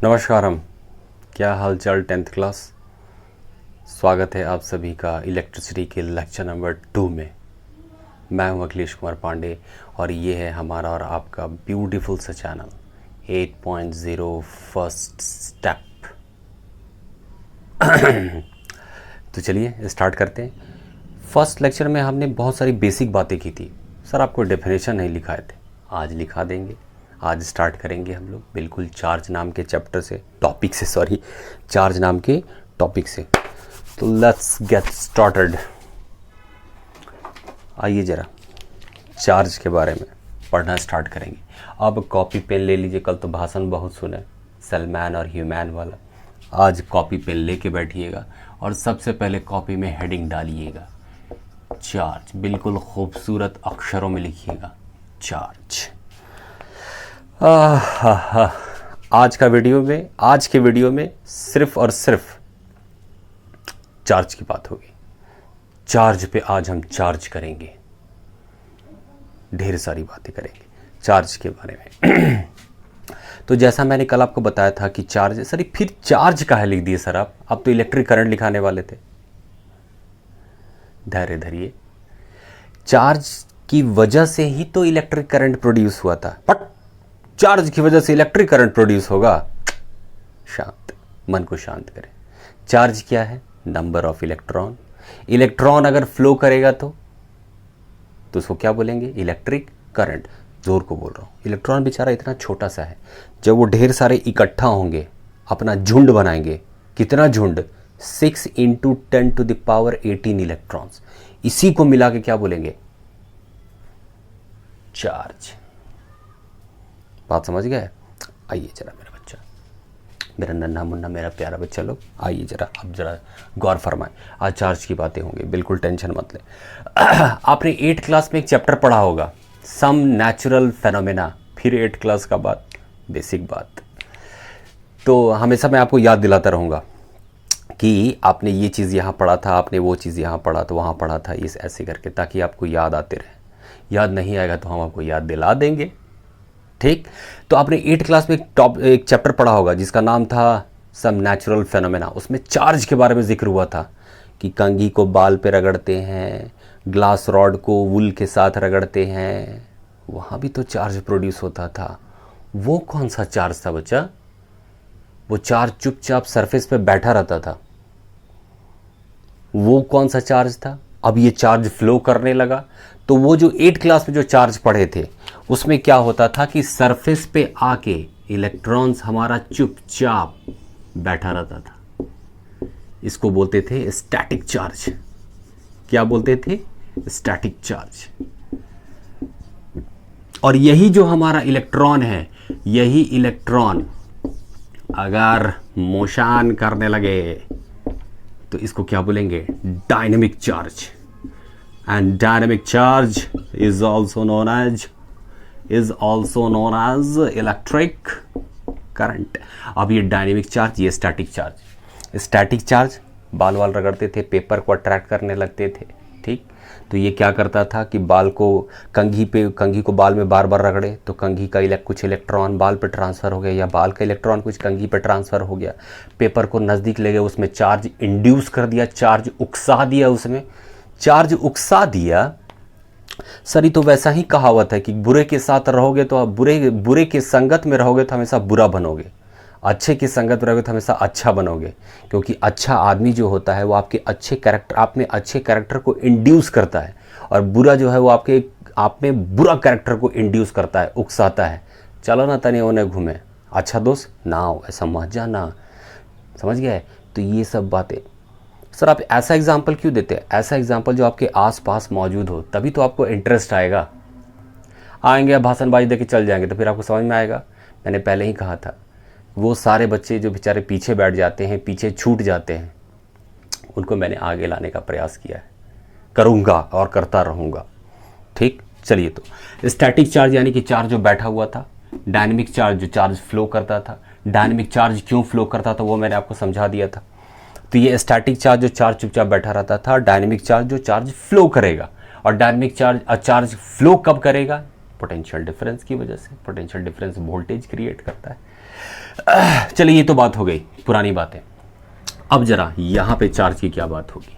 नमस्कारम, क्या हाल चाल 10th class. स्वागत है आप सभी का इलेक्ट्रिसिटी के लेक्चर नंबर 2 में। मैं हूं अखिलेश कुमार पांडे और ये है हमारा और आपका ब्यूटीफुल सा चैनल 8.0 फर्स्ट स्टेप। तो चलिए स्टार्ट करते हैं। फर्स्ट लेक्चर में हमने बहुत सारी बेसिक बातें की थी। सर आपको डेफिनेशन नहीं लिखाए थे, आज लिखा देंगे। आज स्टार्ट करेंगे हम लोग बिल्कुल चार्ज नाम के चैप्टर से, चार्ज नाम के टॉपिक से। तो लेट्स गेट स्टार्टेड। आइए ज़रा चार्ज के बारे में पढ़ना स्टार्ट करेंगे। अब कॉपी पेन ले लीजिए, कल तो भाषण बहुत सुने सलमान और ह्यूमैन वाला। आज कॉपी पेन लेके बैठिएगा और सबसे पहले कॉपी में हेडिंग डालिएगा चार्ज। बिल्कुल खूबसूरत अक्षरों में लिखिएगा चार्ज। आज के वीडियो में सिर्फ और सिर्फ चार्ज की बात होगी। चार्ज पे आज हम चार्ज करेंगे, ढेर सारी बातें करेंगे चार्ज के बारे में। तो जैसा मैंने कल आपको बताया था कि चार्ज, सर फिर चार्ज काहे लिख दिए सर आप तो इलेक्ट्रिक करंट लिखाने वाले थे। धैर्य धरिए, चार्ज की वजह से ही तो इलेक्ट्रिक करंट प्रोड्यूस हुआ था। बट चार्ज की वजह से इलेक्ट्रिक करंट प्रोड्यूस होगा, शांत, मन को शांत करें। चार्ज क्या है? Number of electron. इलेक्ट्रॉन अगर फ्लो करेगा तो उसको क्या बोलेंगे? Electric current. जोर को बोल रहा हूँ, इलेक्ट्रॉन बेचारा इतना छोटा सा है, जब वो ढेर सारे इकट्ठा होंगे अपना झुंड बनाएंगे। कितना झुंड? 6 × 10⁻18 इलेक्ट्रॉन्स। इसी को मिला के क्या बोलेंगे? चार्ज। बात समझ गए? आइए जरा मेरा बच्चा, मेरा नन्हा मुन्ना, मेरा प्यारा बच्चा लोग, आइए जरा अब जरा गौर फरमाएं। आज चार्ज की बातें होंगी, बिल्कुल टेंशन मत ले। आपने 8th क्लास में एक चैप्टर पढ़ा होगा, सम नेचुरल फेनोमेना। फिर 8th क्लास का बात, बेसिक बात। तो हमेशा मैं आपको याद दिलाता रहूँगा कि आपने ये चीज़ यहाँ पढ़ा था, आपने वो चीज़ यहाँ पढ़ा तो वहाँ पढ़ा था, इस ऐसे करके, ताकि आपको याद आते रहे। याद नहीं आएगा तो हम आपको याद दिला देंगे, ठीक। तो आपने 8th क्लास में एक चैप्टर पढ़ा होगा जिसका नाम था सम नेचुरल फेनोमेना। उसमें चार्ज के बारे में जिक्र हुआ था कि कंघी को बाल पे रगड़ते हैं, ग्लास रॉड को वुल के साथ रगड़ते हैं, वहाँ भी तो चार्ज प्रोड्यूस होता था। वो कौन सा चार्ज था बच्चा? वो चार्ज चुपचाप सरफेस पे बैठा रहता था। वो कौन सा चार्ज था? अब ये चार्ज फ्लो करने लगा तो वो जो 8th क्लास में जो चार्ज पढ़े थे उसमें क्या होता था कि सरफेस पे आके इलेक्ट्रॉन्स हमारा चुपचाप बैठा रहता था। इसको बोलते थे स्टैटिक चार्ज। क्या बोलते थे? Static charge. और यही जो हमारा इलेक्ट्रॉन है, यही इलेक्ट्रॉन अगर मोशन करने लगे तो इसको क्या बोलेंगे? Dynamic charge. And dynamic charge is also known as electric current. अब ये डायनेमिक चार्ज, ये स्टैटिक चार्ज। स्टैटिक चार्ज बाल वाल रगड़ते थे, पेपर को अट्रैक्ट करने लगते थे, ठीक। तो ये क्या करता था कि बाल को कंघी को बाल में बार बार रगड़े तो कंघी का कुछ इलेक्ट्रॉन बाल पे ट्रांसफ़र हो गया, या बाल का इलेक्ट्रॉन कुछ कंघी पे ट्रांसफ़र हो गया। पेपर को नज़दीक ले गए, उसमें चार्ज इंड्यूस कर दिया, चार्ज उकसा दिया। उसमें चार्ज उकसा दिया। सर ये तो वैसा ही कहावत है कि बुरे के साथ रहोगे तो बुरे के संगत में रहोगे तो हमेशा बुरा बनोगे, अच्छे की संगत में रहोगे तो हमेशा अच्छा बनोगे। क्योंकि अच्छा आदमी जो होता है वो आपके आप में अच्छे कैरेक्टर को इंड्यूस करता है, और बुरा जो है वो आप में बुरा कैरेक्टर को इंड्यूस करता है, उकसाता है। चलो ना तने उन्हें घूमे, अच्छा दोस्त ना हो, ऐसा मत जाना, समझ गए? तो ये सब बातें। सर आप ऐसा एग्जाम्पल क्यों देते हैं? ऐसा एग्जाम्पल जो आपके आसपास मौजूद हो, तभी तो आपको इंटरेस्ट आएगा। आएंगे भाषणबाजी दे के चल जाएंगे तो फिर आपको समझ में आएगा। मैंने पहले ही कहा था, वो सारे बच्चे जो बेचारे पीछे बैठ जाते हैं, पीछे छूट जाते हैं, उनको मैंने आगे लाने का प्रयास किया है, करूँगा और करता रहूँगा, ठीक। चलिए, तो स्टैटिक चार्ज यानी कि चार्ज जो बैठा हुआ था, डायनेमिक चार्ज जो चार्ज फ्लो करता था। डायनेमिक चार्ज क्यों फ्लो करता था वो मैंने आपको समझा दिया था। तो ये स्टैटिक चार्ज जो चार्ज चुपचाप बैठा रहता था, डायनेमिक चार्ज जो चार्ज फ्लो करेगा। और डायनेमिक चार्ज फ्लो कब करेगा? पोटेंशियल डिफरेंस की वजह से। पोटेंशियल डिफरेंस वोल्टेज क्रिएट करता है। चलिए ये तो बात हो गई, पुरानी बात है। अब जरा यहाँ पे चार्ज की क्या बात होगी,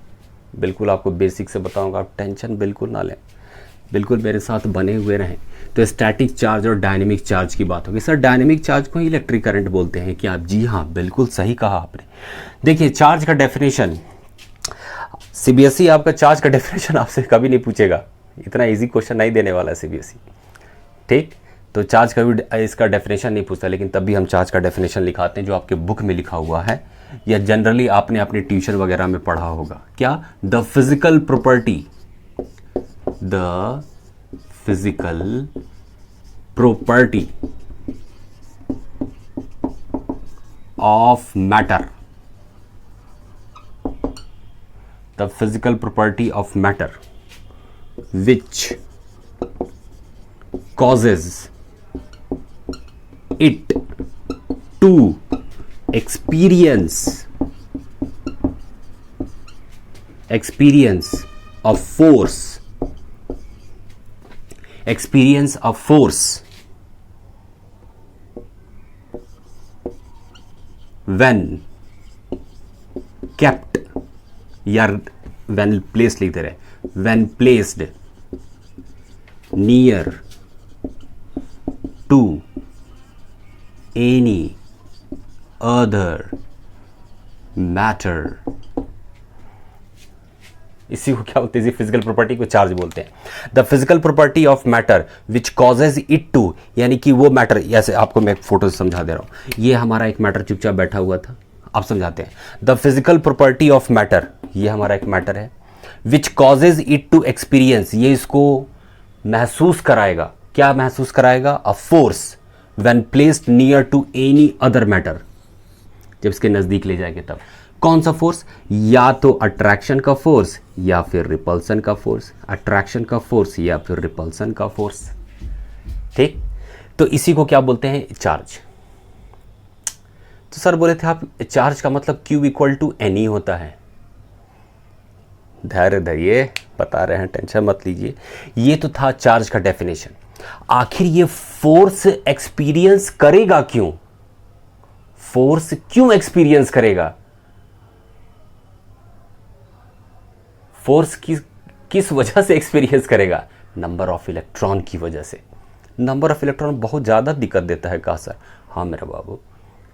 बिल्कुल आपको बेसिक से बताऊंगा, आप टेंशन बिल्कुल ना लें, बिल्कुल मेरे साथ बने हुए रहें। तो स्टैटिक चार्ज और डायनेमिक चार्ज की बात होगी। सर डायनेमिक चार्ज को ही इलेक्ट्रिक करंट बोलते हैं क्या? जी हाँ, बिल्कुल सही कहा आपने। देखिए चार्ज का डेफिनेशन, सीबीएसई आपका चार्ज का डेफिनेशन आपसे कभी नहीं पूछेगा, इतना इजी क्वेश्चन नहीं देने वाला है सीबीएसई, ठीक। तो चार्ज का भी इसका डेफिनेशन नहीं पूछता, लेकिन तब भी हम चार्ज का डेफिनेशन लिखाते हैं जो आपके बुक में लिखा हुआ है या जनरली आपने अपने ट्यूशन वगैरह में पढ़ा होगा। क्या? The physical property, the physical property of matter, the physical property of matter which causes it to experience of force when kept या when placed लिख दे रहे, when placed near to any other matter, इसी को क्या बोलते हैं? Physical property को charge बोलते हैं। The physical property of matter which causes it to, यानी कि वो मैटर, ऐसे आपको मैं एक फोटो से समझा दे रहा हूं, ये हमारा एक मैटर चुपचाप बैठा हुआ था, आप समझाते हैं। The physical property of matter, ये हमारा एक मैटर है, which causes it to experience, ये इसको महसूस कराएगा, क्या महसूस कराएगा? A force when placed near to any other matter, जब इसके नजदीक ले जाएंगे तब। कौन सा फोर्स? या तो अट्रैक्शन का फोर्स या फिर रिपल्सन का फोर्स, अट्रैक्शन का फोर्स या फिर रिपल्सन का फोर्स, ठीक। तो इसी को क्या बोलते हैं? चार्ज। तो सर बोले थे आप चार्ज का मतलब Q इक्वल टू NE होता है। धैर्य धरिए, बता रहे हैं, टेंशन मत लीजिए। ये तो था चार्ज का डेफिनेशन। आखिर ये फोर्स एक्सपीरियंस करेगा क्यों? फोर्स क्यों एक्सपीरियंस करेगा? फोर्स किस वजह से एक्सपीरियंस करेगा? नंबर ऑफ इलेक्ट्रॉन की वजह से। नंबर ऑफ इलेक्ट्रॉन बहुत ज़्यादा दिक्कत देता है का सर? हाँ मेरा बाबू,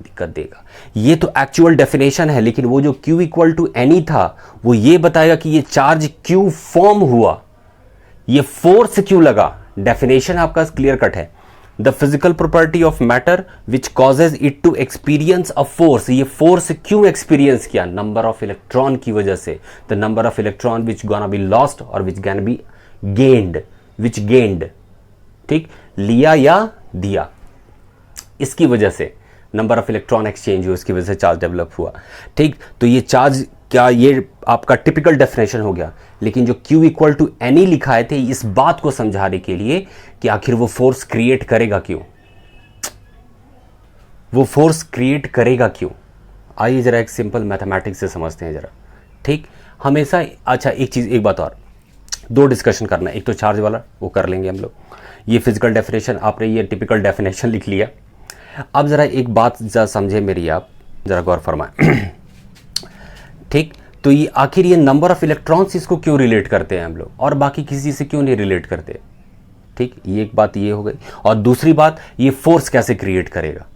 दिक्कत देगा। ये तो एक्चुअल डेफिनेशन है, लेकिन वो जो Q इक्वल टू NE था वो ये बताएगा कि ये चार्ज क्यों फॉर्म हुआ, ये फोर्स क्यों लगा। डेफिनेशन आपका क्लियर कट है। The physical property of matter which causes it to experience a force, ये फोर्स क्यों एक्सपीरियंस किया? नंबर ऑफ इलेक्ट्रॉन की वजह से। The number of electron which gonna be lost और which can be gained, which gained, ठीक, लिया या दिया, इसकी वजह से नंबर ऑफ इलेक्ट्रॉन एक्सचेंज हुआ, इसकी वजह से चार्ज डेवलप हुआ, ठीक। तो ये चार्ज क्या, ये आपका टिपिकल डेफिनेशन हो गया। लेकिन जो Q इक्वल टू NE लिखाए थे इस बात को समझाने के लिए कि आखिर वो फोर्स क्रिएट करेगा क्यों, वो फोर्स क्रिएट करेगा क्यों। आइए जरा एक सिंपल मैथमेटिक्स से समझते हैं जरा, ठीक। हमेशा, अच्छा एक चीज़, एक बात और, दो डिस्कशन करना है। एक तो चार्ज वाला वो कर लेंगे हम लोग, ये फिजिकल डेफिनेशन आपने ये टिपिकल डेफिनेशन लिख लिया। अब ज़रा एक बात ज़रा समझे मेरी, आप ज़रा गौर फरमाएं, ठीक। तो ये आखिर ये नंबर ऑफ इलेक्ट्रॉन्स इसको क्यों रिलेट करते हैं हम लोग और बाकी किसी से क्यों नहीं रिलेट करते, ठीक। ये एक बात ये हो गई। और दूसरी बात, ये फोर्स कैसे क्रिएट करेगा?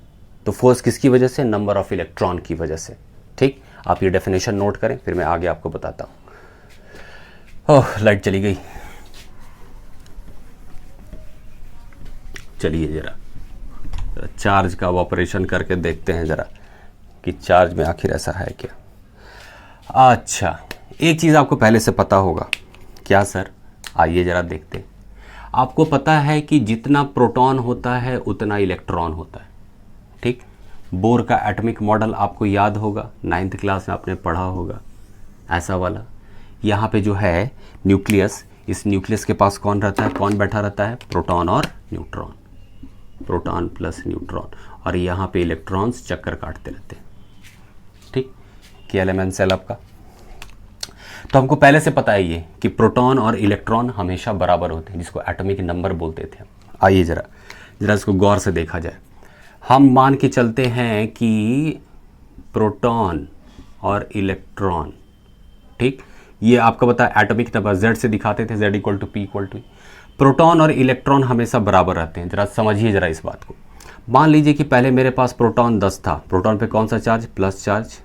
तो फोर्स किसकी वजह से? नंबर ऑफ इलेक्ट्रॉन की वजह से, ठीक। आप ये डेफिनेशन नोट करें, फिर मैं आगे आपको बताता हूँ। ओह, लाइट चली गई। चलिए जरा चार्ज का ऑपरेशन करके देखते हैं जरा कि चार्ज में आखिर ऐसा है क्या। अच्छा, एक चीज़ आपको पहले से पता होगा, क्या सर? आइए जरा देखते हैं। आपको पता है कि जितना प्रोटॉन होता है उतना इलेक्ट्रॉन होता है, ठीक। बोर का एटॉमिक मॉडल आपको याद होगा, 9th क्लास में आपने पढ़ा होगा, ऐसा वाला। यहाँ पे जो है न्यूक्लियस, इस न्यूक्लियस के पास कौन रहता है, कौन बैठा रहता है? प्रोटॉन और न्यूट्रॉन, प्रोटॉन प्लस न्यूट्रॉन, और यहाँ पे इलेक्ट्रॉन्स चक्कर काटते रहते हैं, ठीक। क्या एलिमेंट सेल आपका। तो हमको पहले से पता है ये कि प्रोटॉन और इलेक्ट्रॉन हमेशा बराबर होते हैं, जिसको एटॉमिक नंबर बोलते थे। आइए ज़रा इसको गौर से देखा जाए। हम मान के चलते हैं कि प्रोटॉन और इलेक्ट्रॉन, ठीक, ये आपका पता है एटॉमिक नंबर Z से दिखाते थे, Z equal to P equal to. Proton और इलेक्ट्रॉन हमेशा बराबर रहते हैं। ज़रा समझिए ज़रा इस बात को। मान लीजिए कि पहले मेरे पास प्रोटॉन 10 था, प्रोटॉन पे कौन सा चार्ज, प्लस चार्ज,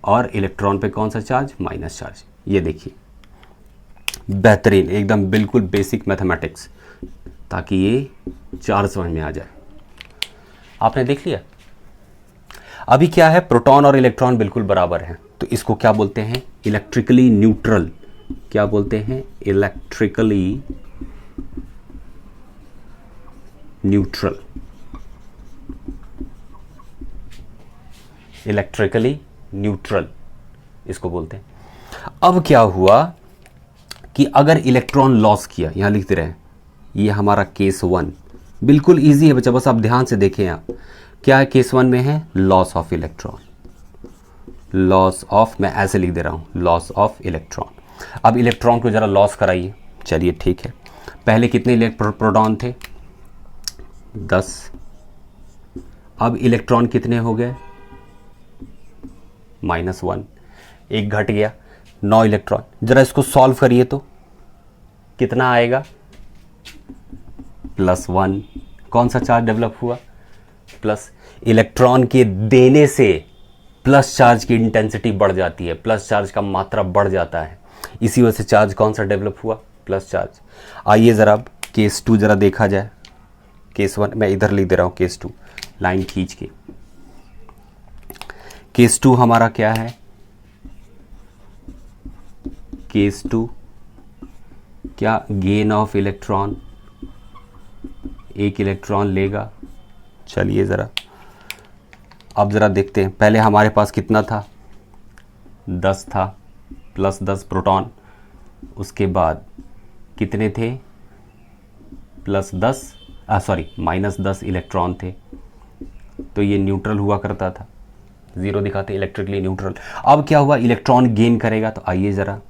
और इलेक्ट्रॉन पे कौन सा चार्ज, माइनस चार्ज। ये देखिए बेहतरीन, एकदम बिल्कुल बेसिक मैथमेटिक्स, ताकि ये चार्ज समझ में आ जाए। आपने देख लिया। अभी क्या है, प्रोटॉन और इलेक्ट्रॉन बिल्कुल बराबर हैं, तो इसको क्या बोलते हैं, इलेक्ट्रिकली न्यूट्रल। क्या बोलते हैं, इलेक्ट्रिकली न्यूट्रल। इलेक्ट्रिकली न्यूट्रल इसको बोलते हैं। अब क्या हुआ कि अगर इलेक्ट्रॉन लॉस किया, यहां लिखते रहे, ये हमारा केस 1, बिल्कुल इजी है बच्चा, बस आप ध्यान से देखें। आप क्या है, केस 1 में है loss of electron, loss of, मैं ऐसे लिख दे रहा हूं, लॉस ऑफ इलेक्ट्रॉन। अब इलेक्ट्रॉन को जरा लॉस कराइए। चलिए ठीक है, पहले कितने प्रोटॉन थे, 10। अब इलेक्ट्रॉन कितने हो गए, -1, एक घट गया, 9 इलेक्ट्रॉन। जरा इसको सॉल्व करिए तो कितना आएगा, +1। कौन सा चार्ज डेवलप हुआ, प्लस। इलेक्ट्रॉन के देने से प्लस चार्ज की इंटेंसिटी बढ़ जाती है, प्लस चार्ज का मात्रा बढ़ जाता है, इसी वजह से चार्ज कौन सा डेवलप हुआ, प्लस चार्ज। आइए ज़रा अब केस 2 ज़रा देखा जाए। केस 1 मैं इधर लिख दे रहा हूँ, केस 2 लाइन खींच के। केस 2 हमारा क्या है, केस 2 क्या, गेन ऑफ इलेक्ट्रॉन, एक इलेक्ट्रॉन लेगा। चलिए ज़रा अब ज़रा देखते हैं, पहले हमारे पास कितना था, 10 था, +10 प्रोटॉन, उसके बाद कितने थे, +10 सॉरी -10 इलेक्ट्रॉन थे, तो ये न्यूट्रल हुआ करता था, 0 दिखाते, इलेक्ट्रिकली न्यूट्रल। अब क्या हुआ, इलेक्ट्रॉन गेन करेगा, तो आइए ज़रा,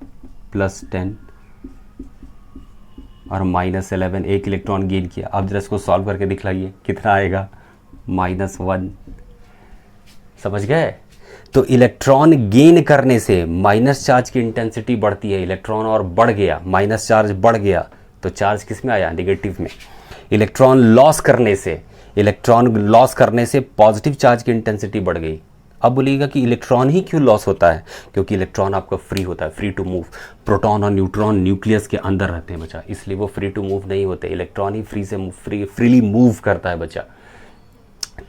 +10 और -11, एक इलेक्ट्रॉन गेन किया। अब जरा इसको सॉल्व करके दिखलाइए, कितना आएगा, -1। समझ गए। तो इलेक्ट्रॉन गेन करने से माइनस चार्ज की इंटेंसिटी बढ़ती है, इलेक्ट्रॉन और बढ़ गया, माइनस चार्ज बढ़ गया, तो चार्ज किस में आया, नेगेटिव में। इलेक्ट्रॉन लॉस करने से पॉजिटिव चार्ज की इंटेंसिटी बढ़ गई। अब बोलिएगा कि इलेक्ट्रॉन ही क्यों लॉस होता है, क्योंकि इलेक्ट्रॉन आपका फ्री होता है, फ्री टू मूव। प्रोटॉन और न्यूट्रॉन न्यूक्लियस के अंदर रहते हैं बच्चा, इसलिए वो फ्री टू मूव नहीं होते। इलेक्ट्रॉन ही फ्रीली मूव करता है बच्चा,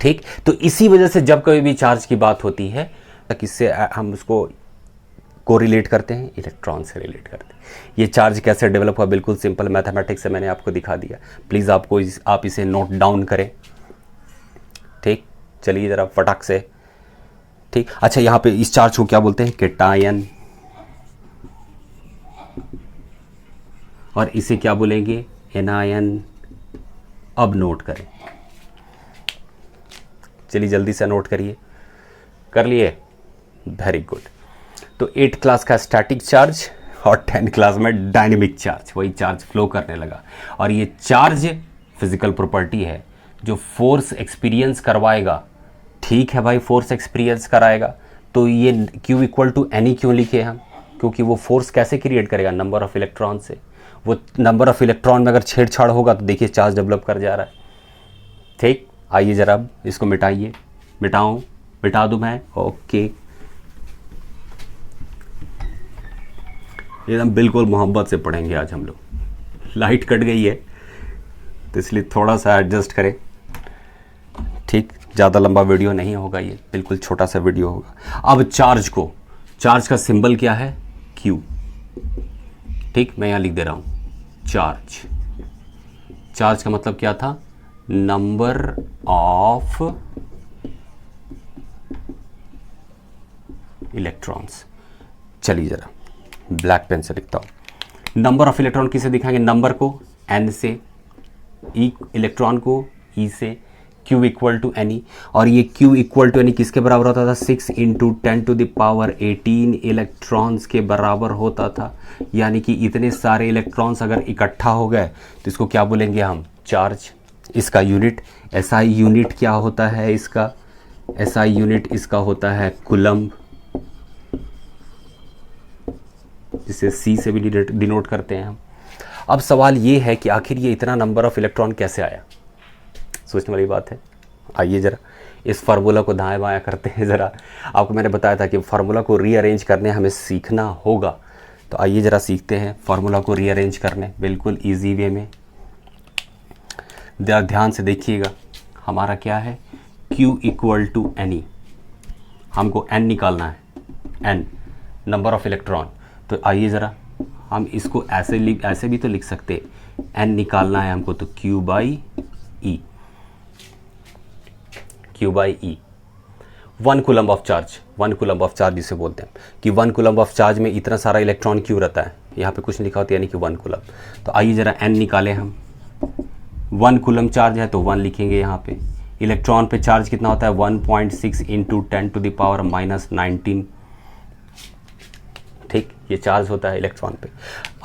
ठीक। तो इसी वजह से जब कभी भी चार्ज की बात होती है, तो किससे हम उसको कोरिलेट करते हैं, इलेक्ट्रॉन से रिलेट करते हैं। ये चार्ज कैसे डेवलप हुआ, बिल्कुल सिंपल मैथमेटिक्स से मैंने आपको दिखा दिया। प्लीज़ आप इसे नोट डाउन करें, ठीक। चलिए ज़रा फटाक से, ठीक। अच्छा, यहाँ पे इस चार्ज को क्या बोलते हैं, कैटायन, और इसे क्या बोलेंगे, एनायन। अब नोट करें, चलिए जल्दी से नोट करिए, कर लिए, वेरी गुड। तो 8 क्लास का स्टैटिक चार्ज और 10 क्लास में डायनेमिक चार्ज, वही चार्ज फ्लो करने लगा। और ये चार्ज फिजिकल प्रॉपर्टी है जो फोर्स एक्सपीरियंस करवाएगा, ठीक है भाई, फोर्स एक्सपीरियंस कराएगा। तो ये Q इक्वल टू एनी क्यों लिखे हम, क्योंकि वो फोर्स कैसे क्रिएट करेगा, नंबर ऑफ इलेक्ट्रॉन से। वो नंबर ऑफ इलेक्ट्रॉन में अगर छेड़छाड़ होगा तो देखिए चार्ज डेवलप कर जा रहा है, ठीक। आइए ज़रा अब इसको मिटाइए, मिटा दूँ मैं, ओके। एकदम बिल्कुल मोहब्बत से पढ़ेंगे आज हम लोग। लाइट कट गई है तो इसलिए थोड़ा सा एडजस्ट करें, ठीक। ज़्यादा लंबा वीडियो नहीं होगा, ये बिल्कुल छोटा सा वीडियो होगा। अब चार्ज का सिंबल क्या है, Q, ठीक। मैं यहाँ लिख दे रहा हूँ, चार्ज का मतलब क्या था, नंबर ऑफ इलेक्ट्रॉन्स। चलिए ज़रा ब्लैक पेन से लिखता हूँ। नंबर ऑफ इलेक्ट्रॉन किसे दिखाएंगे, नंबर को N से, इलेक्ट्रॉन को E से, Q इक्वल टू एनी। और ये Q इक्वल टू एनी किसके बराबर होता था, 6 × 10⁻18 इलेक्ट्रॉन्स के बराबर होता था। यानी कि इतने सारे इलेक्ट्रॉन्स अगर इकट्ठा हो गए तो इसको क्या बोलेंगे हम, चार्ज, इसका यूनिट एसआई यूनिट क्या होता है, इसका एसआई यूनिट इसका होता है कूलम्ब, जिसे सी से भी डिनोट करते हैं हम। अब सवाल ये है कि आखिर ये इतना नंबर ऑफ इलेक्ट्रॉन कैसे आया, सोचने वाली बात है। आइए ज़रा इस फार्मूला को दाएं बाएं करते हैं। ज़रा आपको मैंने बताया था कि फार्मूला को रीअरेंज करने हमें सीखना होगा, तो आइए ज़रा सीखते हैं फार्मूला को रीअरेंज करने बिल्कुल ईजी वे में। ध्यान से देखिएगा, हमारा क्या है, Q इक्वल टू NE, हमको N निकालना है, N नंबर ऑफ इलेक्ट्रॉन। तो आइए ज़रा हम इसको ऐसे भी तो लिख सकते, N निकालना है हमको, तो Q by E 1 coulomb of charge, 1 coulomb of charge जिसे बोलते हैं कि 1 कूलम्ब ऑफ चार्ज में इतना सारा इलेक्ट्रॉन क्यों रहता है, यहाँ पे कुछ लिखा होता है यानी कि 1 कूलम्ब। तो आइए ज़रा N निकालें हम, 1 कूलम्ब चार्ज है तो 1 लिखेंगे यहाँ पे। इलेक्ट्रॉन पे चार्ज कितना होता है, 1.6 इंटू 10⁻⁻19, ठीक, ये चार्ज होता है इलेक्ट्रॉन पे।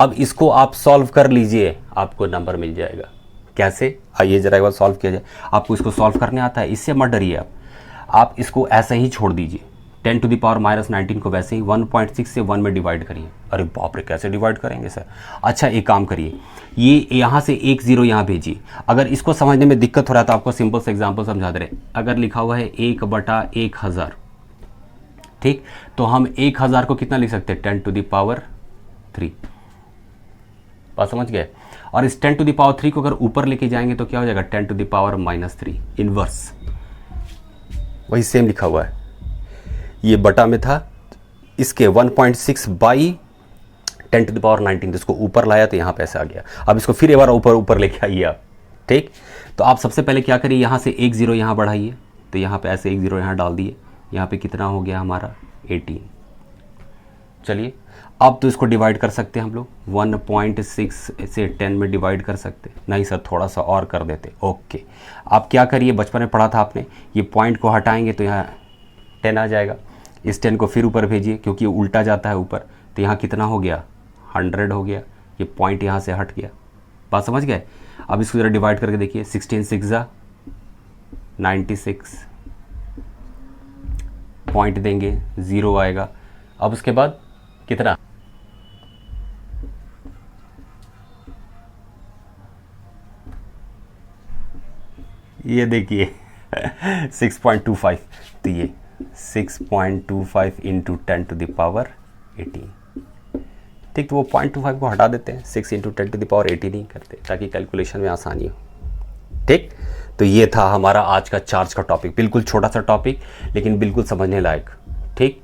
अब इसको आप सॉल्व कर लीजिए, आपको नंबर मिल जाएगा। कैसे, आइए ज़रा एक बार सॉल्व किया जाए। आपको इसको सॉल्व करने आता है, इससे मत डरिए आप इसको ऐसे ही छोड़ दीजिए। 10⁻⁻19 को वैसे ही 1.6 से 1 में डिवाइड करिए। अरे बाप रे, कैसे डिवाइड करेंगे सर? अच्छा एक काम करिए, ये यहाँ से एक ज़ीरो यहाँ भेजिए। अगर इसको समझने में दिक्कत हो रहा है तो आपको सिंपल से एग्जाम्पल समझा दे रहे। अगर लिखा हुआ है 1/1000, ठीक, तो हम 1000 को कितना लिख सकते हैं, 10⁻3। बात समझ गए? और इस 10⁻3 को अगर ऊपर लेके जाएंगे तो क्या हो जाएगा, 10⁻⁻3 इनवर्स, वही सेम लिखा हुआ है। ये बटा में था, इसके 1.6 बाई 10⁻19, इसको ऊपर लाया तो यहाँ पे ऐसे आ गया। अब इसको फिर एक बार ऊपर लेके आइए आप, ठीक। तो आप सबसे पहले क्या करिए, यहाँ से एक ज़ीरो यहाँ बढ़ाइए, तो यहाँ पे ऐसे एक ज़ीरो यहाँ डाल दिए। यहाँ पे कितना हो गया हमारा, 18। चलिए अब तो इसको डिवाइड कर सकते हैं हम लोग, 1.6 से 10 में डिवाइड कर सकते। नहीं सर, थोड़ा सा और कर देते। ओके, आप क्या करिए, बचपन में पढ़ा था आपने, ये पॉइंट को हटाएंगे तो यहाँ 10 आ जाएगा। इस 10 को फिर ऊपर भेजिए, क्योंकि ये उल्टा जाता है ऊपर, तो यहाँ कितना हो गया, 100 हो गया। ये पॉइंट यहाँ से हट गया। बात समझ गए? अब इसको ज़रा डिवाइड करके देखिए, 16 6 96, पॉइंट देंगे, 0 आएगा। अब उसके बाद कितना, ये देखिए 6.25, तो ये 6.25 इंटू 10⁻18, ठीक। तो वो 0.25 को हटा देते हैं, 6 इंटू 10⁻18 ही करते, ताकि कैलकुलेशन में आसानी हो, ठीक। तो ये था हमारा आज का चार्ज का टॉपिक, बिल्कुल छोटा सा टॉपिक लेकिन बिल्कुल समझने लायक, ठीक।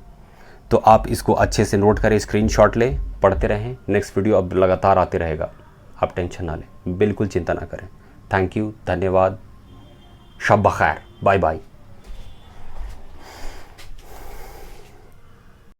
तो आप इसको अच्छे से नोट करें, स्क्रीनशॉट लें, पढ़ते रहें। नेक्स्ट वीडियो अब लगातार आते रहेगा, आप टेंशन ना लें, बिल्कुल चिंता ना करें। थैंक यू, धन्यवाद, शब बखैर, बाय बाय।